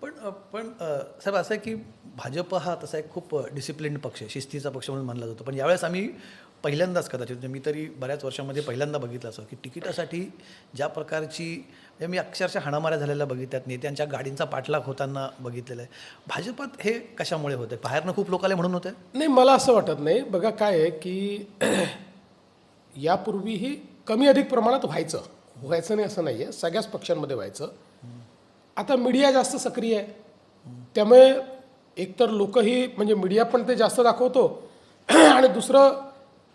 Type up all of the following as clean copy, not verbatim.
साहेब असं आहे की भाजप हा तसा एक खूप डिसिप्लिन्ड पक्ष आहे, शिस्तीचा पक्ष म्हणून मानला जातो. पण यावेळेस आम्ही पहिल्यांदाच कदाचित म्हणजे मी तरी बऱ्याच वर्षांमध्ये पहिल्यांदा बघितलं असं की तिकिटासाठी ज्या प्रकारची म्हणजे मी अक्षरशः हाणामाऱ्या झालेल्या बघितल्यात, नेत्यांच्या गाडींचा पाठलाग होताना बघितलेलं आहे. भाजपात हे कशामुळे होतं? बाहेरनं खूप लोक आले म्हणून होतं? नाही, मला असं वाटत नाही. बघा काय आहे की यापूर्वीही कमी अधिक प्रमाणात व्हायचं नाही असं नाही आहे, सगळ्याच पक्षांमध्ये व्हायचं. आता मीडिया जास्त सक्रिय आहे, त्यामुळे एकतर लोकही म्हणजे मीडिया पण ते जास्त दाखवतो आणि दुसरं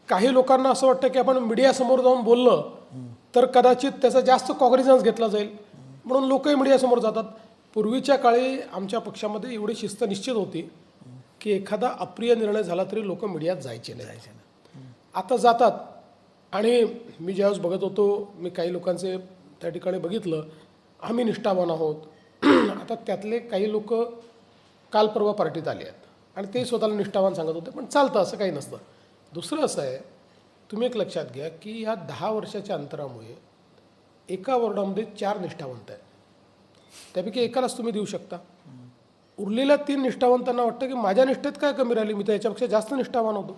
काही लोकांना असं वाटतं की आपण मीडियासमोर जाऊन बोललं तर कदाचित त्याचा जास्त कॉग्निझन्स घेतला जाईल, म्हणून लोकही मीडियासमोर जातात. पूर्वीच्या काळी आमच्या पक्षामध्ये एवढी शिस्त निश्चित होती की एखादा अप्रिय निर्णय झाला तरी लोक मीडियात जायचे नाही. आता जातात. आणि मी ज्यावेळेस बघत होतो, मी काही लोकांचे त्या ठिकाणी बघितलं, आम्ही निष्ठावान आहोत. आता त्यातले काही लोक काल परवा पार्टीत आले आहेत आणि ते स्वतःला निष्ठावान सांगत होते, पण चालतं, असं काही नसतं. दुसरं असं आहे, तुम्ही एक लक्षात घ्या की ह्या 10 वर्षाच्या अंतरामुळे एका वॉर्डामध्ये 4 निष्ठावंत आहेत, त्यापैकी एकालाच तुम्ही देऊ शकता. उरलेल्या 3 निष्ठावंतांना वाटतं की माझ्या निष्ठेत काय कमी राहिली, मी तर याच्यापेक्षा जास्त निष्ठावान होतो.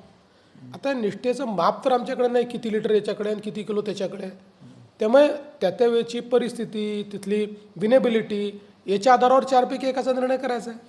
आता निष्ठेचं माप तर आमच्याकडे नाही, किती लिटर याच्याकडे आणि किती किलो त्याच्याकडे. त्यामुळे त्या वेळची परिस्थिती, तिथली विनेबिलिटी याच्या आधारावर 4 पैकी एकाचा निर्णय करायचा आहे.